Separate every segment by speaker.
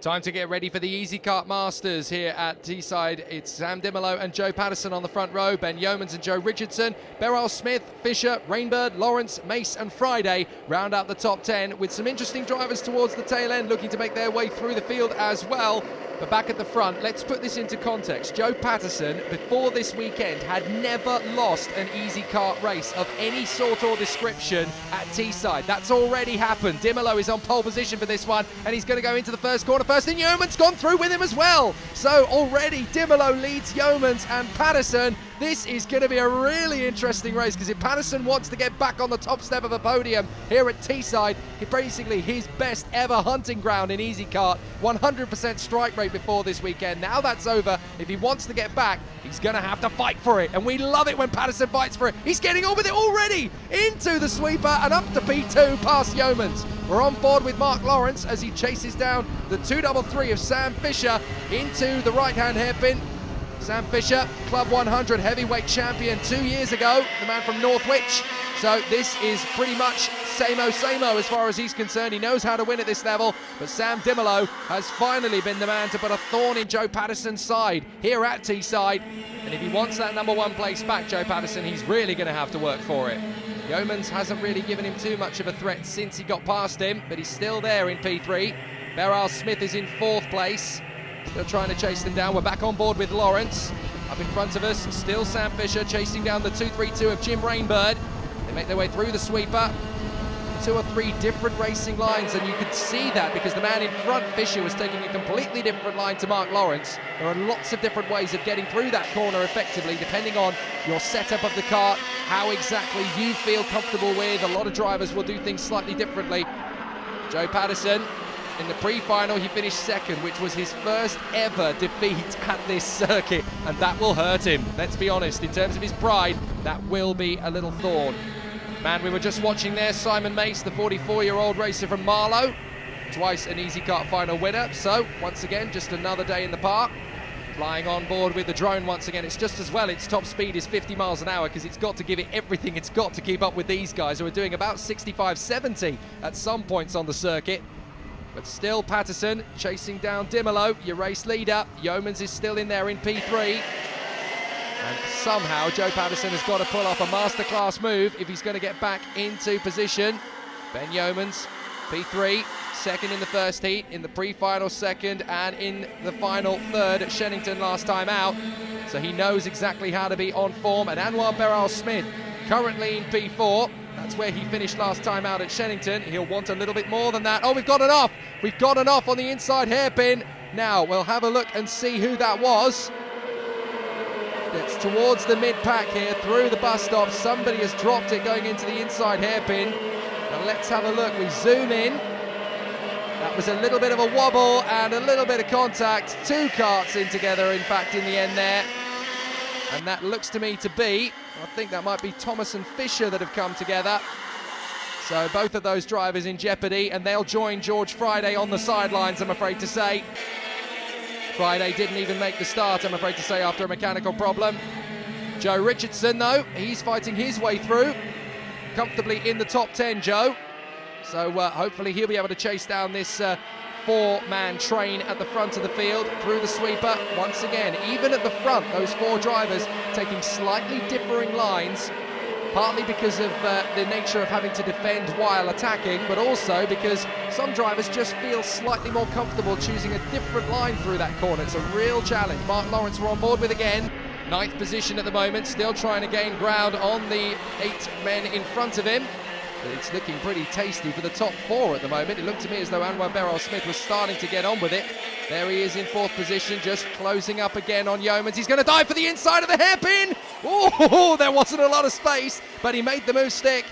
Speaker 1: Time to get ready for the Easykart Masters here at Teesside. It's Sam Dimelow and Joe Paterson on the front row. Ben Yeomans and Joe Richardson. Beryl Smith, Fisher, Rainbird, Lawrence, Mace and Friday round out the top 10 with some interesting drivers towards the tail end looking to make their way through the field as well. But back at the front, let's put this into context. Joe Paterson, before this weekend, had never lost an Easykart race of any sort or description at Teesside. That's already happened. Dimelow is on pole position for this one, and he's going to go into the first corner first, and Yeomans gone through with him as well. So already Dimelow leads Yeomans and Paterson. This is going to be a really interesting race because if Paterson wants to get back on the top step of the podium here at Teesside, basically his best ever hunting ground in Easykart, 100% strike rate before this weekend. Now that's over. If he wants to get back, he's going to have to fight for it. And we love it when Paterson fights for it. He's getting on with it already into the sweeper and up to P2 past Yeomans. We're on board with Mark Lawrence as he chases down the 233 of Sam Fisher into the right-hand hairpin. Sam Fisher, Club 100 heavyweight champion 2 years ago, the man from Northwich. So this is pretty much same-o as far as he's concerned. He knows how to win at this level, but Sam Dimelow has finally been the man to put a thorn in Joe Paterson's side here at Teesside. And if he wants that #1 place back, Joe Paterson, he's really going to have to work for it. Yeomans hasn't really given him too much of a threat since he got past him, but he's still there in P3. Beryl Smith is in 4th place. Still trying to chase them down. We're back on board with Lawrence. Up in front of us, still Sam Fisher chasing down the 232 of Jim Rainbird. They make their way through the sweeper. 2 or 3 different racing lines, and you could see that because the man in front, Fisher, was taking a completely different line to Mark Lawrence. There are lots of different ways of getting through that corner effectively, depending on your setup of the kart, how exactly you feel comfortable with. A lot of drivers will do things slightly differently. Joe Paterson, in the pre-final, he finished 2nd, which was his first ever defeat at this circuit, and that will hurt him. Let's be honest, in terms of his pride, that will be a little thorn. Man, we were just watching there, Simon Mace, the 44-year-old racer from Marlow, twice an Easykart final winner. So, once again, just another day in the park. Flying on board with the drone once again. It's just as well its top speed is 50 miles an hour because it's got to give it everything it's got to keep up with these guys who are doing about 65, 70 at some points on the circuit. But still Paterson chasing down Dimelow, your race leader. Yeomans is still in there in P3. And somehow Joe Paterson has got to pull off a masterclass move if he's going to get back into position. Ben Yeomans, P3, 2nd in the first heat, in the pre-final 2nd, and in the final 3rd at Shennington last time out. So he knows exactly how to be on form. And Beryl Smith, currently in P4. That's where he finished last time out at Shennington. He'll want a little bit more than that. Oh, we've got an off. We've got an off on the inside hairpin. Now, we'll have a look and see who that was. It's towards the mid-pack here, through the bus stop. Somebody has dropped it going into the inside hairpin. Now, let's have a look. We zoom in. That was a little bit of a wobble and a little bit of contact. 2 karts in together, in fact, in the end there. And that looks to me to be, I think that might be Thomas and Fisher that have come together. So both of those drivers in jeopardy, and they'll join George Friday on the sidelines, I'm afraid to say. Friday didn't even make the start, I'm afraid to say, after a mechanical problem. Joe Richardson, though, he's fighting his way through. Comfortably in the top 10, Joe. So hopefully he'll be able to chase down this 4-man train at the front of the field through the sweeper. Once again, even at the front, those 4 drivers taking slightly differing lines, partly because of the nature of having to defend while attacking, but also because some drivers just feel slightly more comfortable choosing a different line through that corner. It's a real challenge. Mark Lawrence we're on board with again. 9th position at the moment, still trying to gain ground on the 8 men in front of him. It's looking pretty tasty for the top 4 at the moment. It looked to me as though Beryl Smith was starting to get on with it. There he is in 4th position, just closing up again on Yeomans. He's going to dive for the inside of the hairpin. Oh, there wasn't a lot of space, but he made the move stick.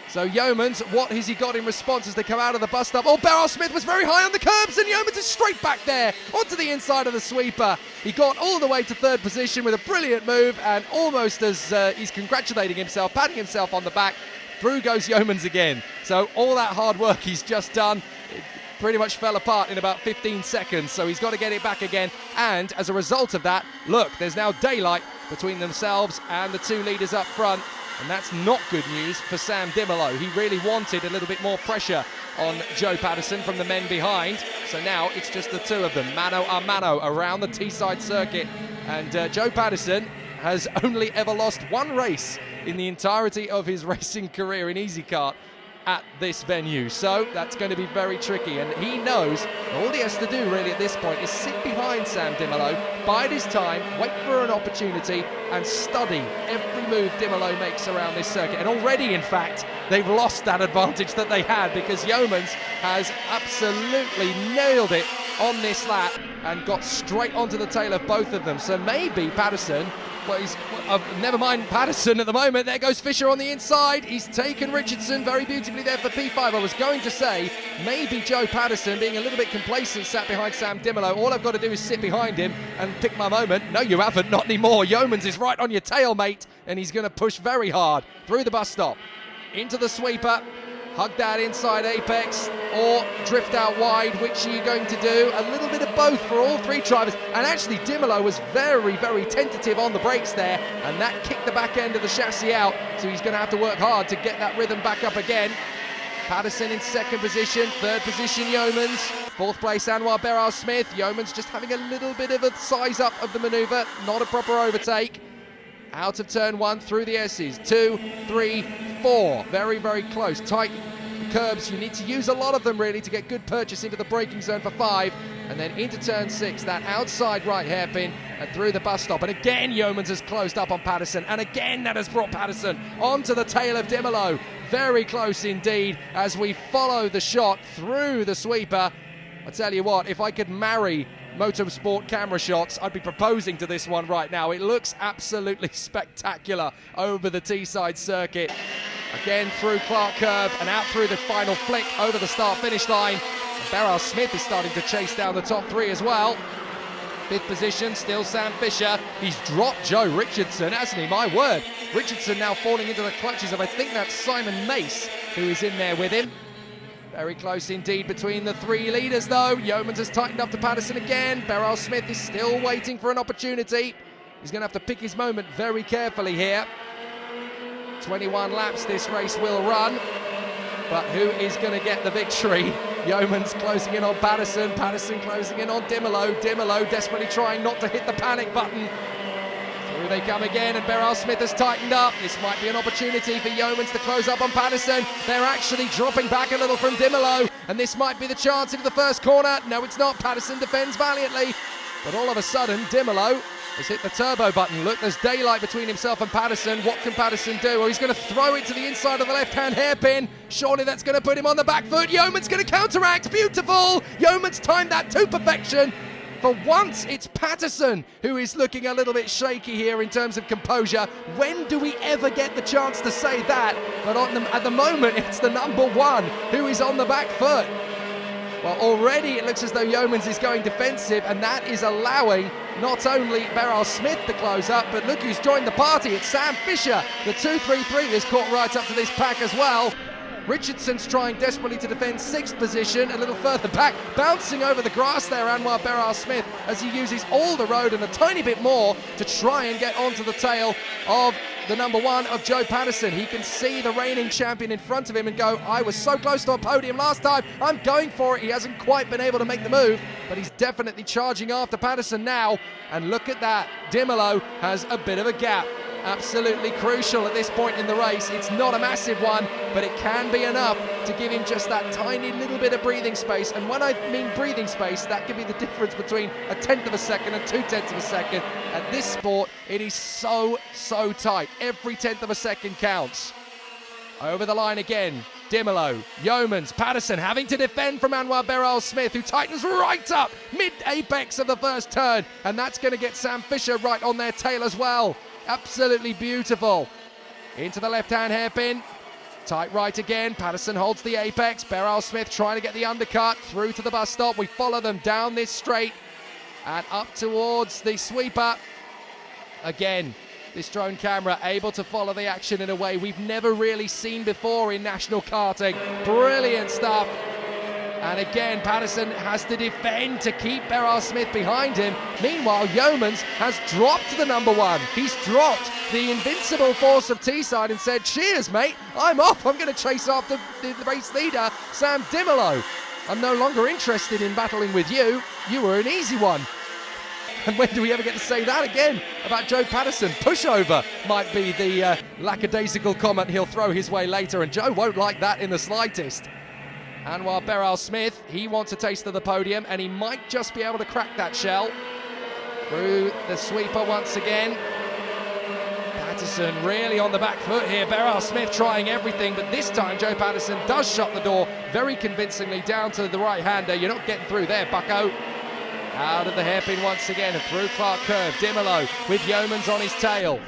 Speaker 1: So Yeomans, what has he got in response as they come out of the bus stop? Oh, Beryl Smith was very high on the curbs, and Yeomans is straight back there onto the inside of the sweeper. He got all the way to 3rd position with a brilliant move, and almost as he's congratulating himself, patting himself on the back, through goes Yeomans again. So all that hard work he's just done, it pretty much fell apart in about 15 seconds. So he's got to get it back again. And as a result of that, look, there's now daylight between themselves and the 2 leaders up front. And that's not good news for Sam Dimelow. He really wanted a little bit more pressure on Joe Paterson from the men behind. So now it's just the two of them, mano a mano, around the Teesside circuit. And Joe Paterson has only ever lost one race in the entirety of his racing career in Easykart at this venue. So that's going to be very tricky, and he knows all he has to do really at this point is sit behind Sam Dimelow, bide his time, wait for an opportunity and study every move Dimelow makes around this circuit. And already, in fact, they've lost that advantage that they had, because Yeomans has absolutely nailed it on this lap and got straight onto the tail of both of them. So maybe Paterson, never mind Paterson at the moment. There goes Fisher on the inside. He's taken Richardson very beautifully there for P5. I was going to say maybe Joe Paterson, being a little bit complacent, sat behind Sam Dimelow. All I've got to do is sit behind him and pick my moment. No, you haven't, not anymore. Yeomans is right on your tail, mate, and he's going to push very hard through the bus stop into the sweeper. Hug that inside apex or drift out wide. Which are you going to do? A little bit of both for all three drivers. And actually Dimelow was very, very tentative on the brakes there, and that kicked the back end of the chassis out. So he's going to have to work hard to get that rhythm back up again. Paterson in second position, third position Yeomans, fourth place Anwar Beryl-Smith. Yeomans just having a little bit of a size up of the manoeuvre, not a proper overtake. Out of turn one, through the S's, 2, 3, 4, very, very close, tight curbs. You need to use a lot of them really to get good purchase into the braking zone for 5, and then into turn 6, that outside right hairpin and through the bus stop. And again Yeomans has closed up on Paterson, and again that has brought Paterson onto the tail of Dimelow. Very close indeed as we follow the shot through the sweeper. I tell you what, if I could marry motorsport camera shots, I'd be proposing to this one right now. It looks absolutely spectacular over the Teesside circuit. Again through Clark Curve and out through the final flick over the start-finish line. And Beryl-Smith is starting to chase down the top 3 as well. Fifth position, still Sam Fisher. He's dropped Joe Richardson, hasn't he? My word. Richardson now falling into the clutches of, I think that's Simon Mace, who is in there with him. Very close indeed between the 3 leaders though. Yeomans has tightened up to Paterson again. Beryl-Smith is still waiting for an opportunity. He's going to have to pick his moment very carefully here. 21 laps this race will run, but who is going to get the victory? Yeomans closing in on Paterson. Paterson closing in on Dimelow. Dimelow desperately trying not to hit the panic button. Through they come again, and Beryl-Smith has tightened up. This might be an opportunity for Yeomans to close up on Paterson. They're actually dropping back a little from Dimelow, and this might be the chance into the first corner. No, it's not. Paterson defends valiantly, but all of a sudden Dimelow has hit the turbo button. Look, there's daylight between himself and Paterson. What can Paterson do? Well, he's going to throw it to the inside of the left-hand hairpin. Surely that's going to put him on the back foot. Yeomans going to counteract. Beautiful! Yeomans timed that to perfection. For once, it's Paterson who is looking a little bit shaky here in terms of composure. When do we ever get the chance to say that? But at the moment, it's the number 1 who is on the back foot. Well, already it looks as though Yeomans is going defensive, and that is allowing not only Beryl-Smith to close up, but look who's joined the party. It's Sam Fisher. The 2-3-3 is caught right up to this pack as well. Richardson's trying desperately to defend 6th position, a little further back, bouncing over the grass there, Anwar Beryl-Smith, as he uses all the road and a tiny bit more to try and get onto the tail of the number 1 of Joe Paterson. He can see the reigning champion in front of him and go, I was so close to a podium last time, I'm going for it. He hasn't quite been able to make the move, but he's definitely charging after Paterson now. And look at that, Dimelow has a bit of a gap. Absolutely crucial at this point in the race. It's not a massive one, but it can be enough to give him just that tiny little bit of breathing space. And when I mean breathing space, that could be the difference between a 1/10 of a second and 2/10 of a second. At this sport, it is so tight. Every 1/10 of a second counts. Over the line again, Dimelow, Yeomans, Paterson having to defend from Anwar Beryl-Smith, who tightens right up mid-apex of the first turn. And that's going to get Sam Fisher right on their tail as well. Absolutely beautiful. Into the left-hand hairpin. Tight right again. Paterson holds the apex. Beryl-Smith trying to get the undercut through to the bus stop. We follow them down this straight and up towards the sweeper. Again, this drone camera able to follow the action in a way we've never really seen before in national karting. Brilliant stuff. And again, Paterson has to defend to keep Beryl Smith behind him. Meanwhile, Yeomans has dropped the number one. He's dropped the invincible force of Teesside and said, cheers, mate, I'm off. I'm going to chase after the race leader, Sam Dimelow. I'm no longer interested in battling with you. You were an easy one. And when do we ever get to say that again about Joe Paterson? Pushover might be the lackadaisical comment he'll throw his way later, and Joe won't like that in the slightest. And while Beryl Smith, he wants a taste of the podium, and he might just be able to crack that shell. Through the sweeper once again. Paterson really on the back foot here. Beryl Smith trying everything, but this time Joe Paterson does shut the door very convincingly down to the right-hander. You're not getting through there, bucko. Out of the hairpin once again and through Clark Curve. Dimelow with Yeomans on his tail.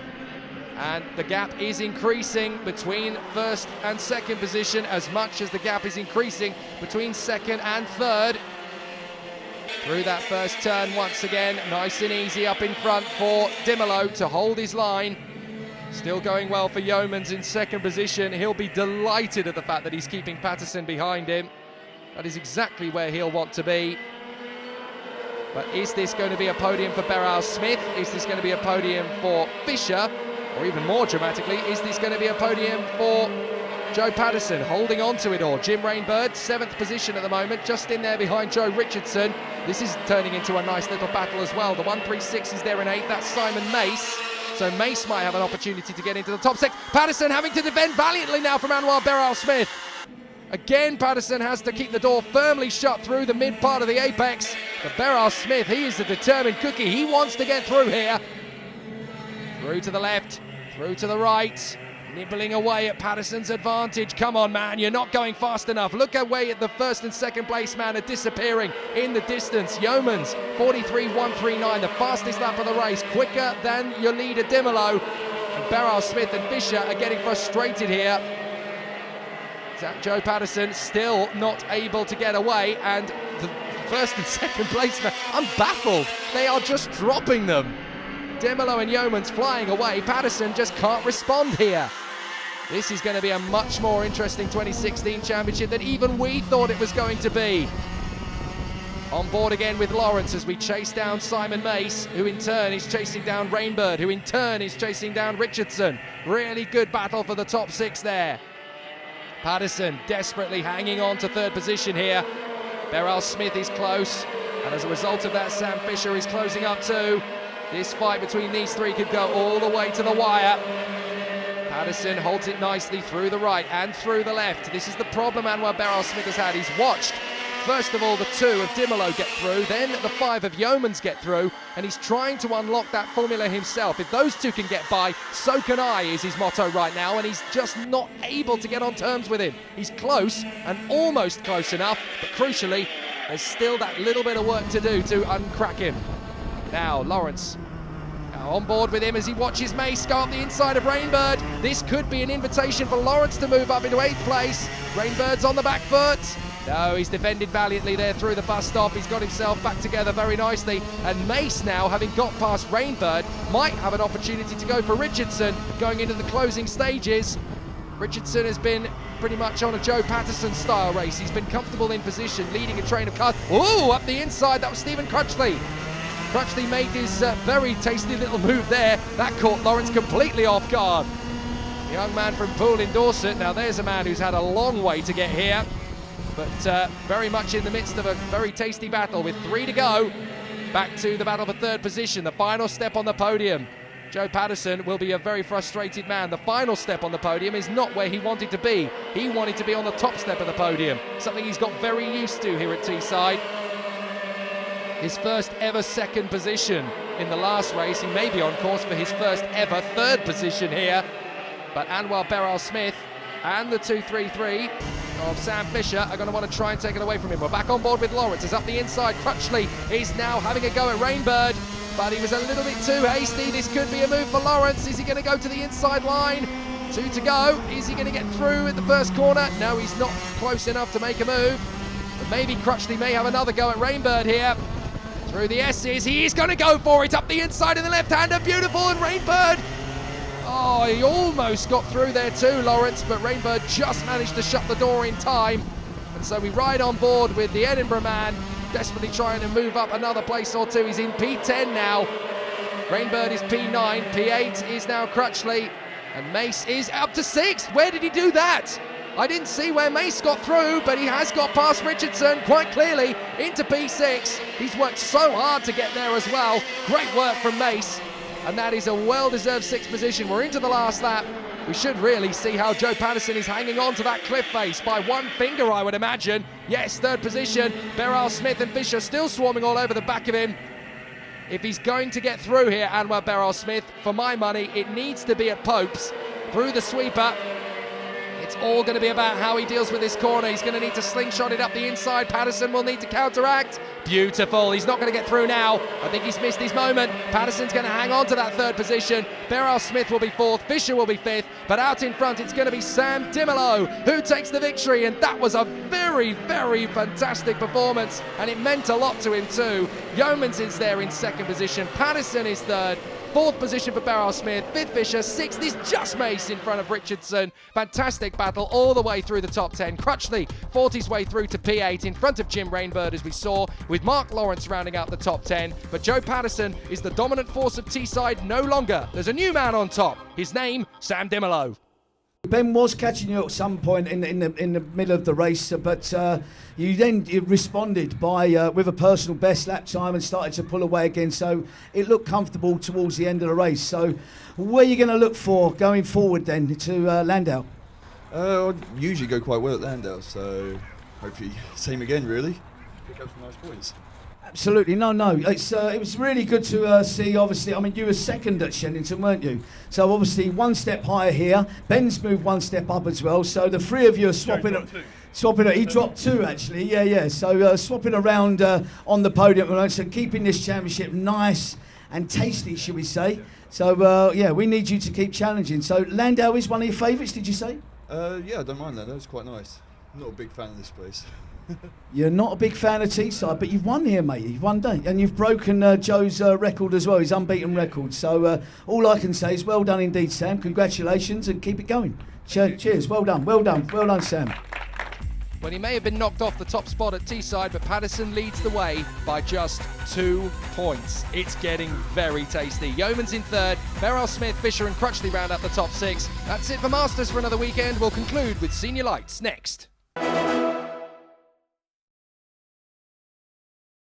Speaker 1: And the gap is increasing between first and second position as much as the gap is increasing between second and third. Through that first turn once again, nice and easy up in front for Dimelow to hold his line. Still going well for Yeomans in second position. He'll be delighted at the fact that he's keeping Paterson behind him. That is exactly where he'll want to be. But is this going to be a podium for Beryl Smith? Is this going to be a podium for Fisher? Or even more dramatically, is this going to be a podium for Joe Paterson? Holding on to it all. Jim Rainbird, 7th position at the moment, just in there behind Joe Richardson. This is turning into a nice little battle as well. The 136 is there in 8th, that's Simon Mace. So Mace might have an opportunity to get into the top 6. Paterson having to defend valiantly now from Anwar Beryl Smith. Again, Paterson has to keep the door firmly shut through the mid part of the apex. But Beryl Smith, he is a determined cookie. He wants to get through here. Through to the left, through to the right. Nibbling away at Paterson's advantage. Come on, man, you're not going fast enough. Look away at the first and second place man are disappearing in the distance. Yeomans, 43.139, the fastest lap of the race. Quicker than your leader, Dimelow. And Beryl Smith and Fisher are getting frustrated here. Joe Paterson still not able to get away, and the first and second placemen, I'm baffled. They are just dropping them. Dimelow and Yeomans flying away. Paterson just can't respond here. This is going to be a much more interesting 2016 championship than even we thought it was going to be. On board again with Lawrence as we chase down Simon Mace, who in turn is chasing down Rainbird, who in turn is chasing down Richardson. Really good battle for the top 6 there. Paterson desperately hanging on to third position here. Beryl Smith is close, and as a result of that, Sam Fisher is closing up too. This fight between these three could go all the way to the wire. Paterson holds it nicely through the right and through the left. This is the problem Anwar Beryl Smith has had. He's watched, first of all, the 2 of Dimelow get through, then the 5 of Yeomans get through, and he's trying to unlock that formula himself. If those 2 can get by, so can I, is his motto right now, and he's just not able to get on terms with him. He's close, and almost close enough, but crucially, there's still that little bit of work to do to uncrack him. Now, Lawrence on board with him as he watches Mace go up the inside of Rainbird. This could be an invitation for Lawrence to move up into 8th place. Rainbird's on the back foot. No, he's defended valiantly there through the bus stop. He's got himself back together very nicely. And Mace now, having got past Rainbird, might have an opportunity to go for Richardson going into the closing stages. Richardson has been pretty much on a Joe Paterson style race. He's been comfortable in position, leading a train of cars. Ooh, up the inside, that was Stephen Crutchley. Crutchley made his very tasty little move there. That caught Lawrence completely off guard. Young man from Poole in Dorset. Now there's a man who's had a long way to get here, but very much in the midst of a very tasty battle with 3 to go. Back to the battle for third position, the final step on the podium. Joe Paterson will be a very frustrated man. The final step on the podium is not where he wanted to be. He wanted to be on the top step of the podium, something he's got very used to here at Teesside. His first ever second position in the last race. He may be on course for his first ever third position here. But Anwar Beryl Smith and the 233 of Sam Fisher are going to want to try and take it away from him. We're back on board with Lawrence. Is up the inside. Crutchley is now having a go at Rainbird, but he was a little bit too hasty. This could be a move for Lawrence. Is he going to go to the inside line? 2 to go. Is he going to get through at the first corner? No, he's not close enough to make a move. But maybe Crutchley may have another go at Rainbird here. Through the S's, he's going to go for it up the inside in the left-hander. Beautiful, and Rainbird. Oh, he almost got through there too, Lawrence, but Rainbird just managed to shut the door in time. And so we ride on board with the Edinburgh man, desperately trying to move up another place or two. He's in P10 now. Rainbird is P9, P8 is now Crutchley, and Mace is up to 6th. Where did he do that? I didn't see where Mace got through, but he has got past Richardson quite clearly into P6. He's worked so hard to get there as well. Great work from Mace, and that is a well-deserved 6th position. We're into the last lap. We should really see how Joe Paterson is hanging on to that cliff face by one finger, I would imagine. Yes, 3rd position. Beryl, Smith and Fisher still swarming all over the back of him. If he's going to get through here, Anwar Beryl Smith, for my money, it needs to be at Popes. Through the sweeper. It's all going to be about how he deals with this corner. He's going to need to slingshot it up the inside. Paterson will need to counteract. Beautiful. He's not going to get through now. I think he's missed his moment. Paterson's going to hang on to that 3rd position. Beryl Smith will be 4th. Fisher will be 5th. But out in front, it's going to be Sam Dimelow who takes the victory. And that was a very, very fantastic performance. And it meant a lot to him too. Yeomans is there in 2nd position. Paterson is 3rd. 4th position for Beryl Smith, 5th Fisher, 6th is just Mace in front of Richardson. Fantastic battle all the way through the top 10. Crutchley fought his way through to P8 in front of Jim Rainbird, as we saw, with Mark Lawrence rounding out the top 10. But Joe Paterson is the dominant force of Teesside no longer. There's a new man on top. His name, Sam Dimelow.
Speaker 2: Ben was catching you at some point in the middle of the race, but you responded by with a personal best lap time and started to pull away again. So it looked comfortable towards the end of the race. So where are you going to look for going forward then to Landau?
Speaker 3: I usually go quite well at Landau, so hopefully same again really. Pick up some nice points.
Speaker 2: Absolutely, no. It was really good to see, obviously. I mean, you were 2nd at Shennington, weren't you? So obviously 1 step higher here. Ben's moved 1 step up as well. So the 3 of you are swapping it. He dropped 2 actually, yeah. So swapping around on the podium, so keeping this championship nice and tasty, should we say. So we need you to keep challenging. So Landau is one of your favourites, did you say?
Speaker 3: Yeah, I don't mind that. That was quite nice. I'm not a big fan of this place.
Speaker 2: You're not a big fan of Teesside, but you've won here, mate. You've won, and you've broken Joe's record as well, his unbeaten record. So all I can say is well done indeed, Sam. Congratulations and keep it going. Cheers. Well done, Sam.
Speaker 1: Well, he may have been knocked off the top spot at Teesside, but Paterson leads the way by just 2 points. It's getting very tasty. Yeomans in 3rd, Beryl Smith, Fisher and Crutchley round up the top 6. That's it for Masters for another weekend. We'll conclude with Senior Lights next.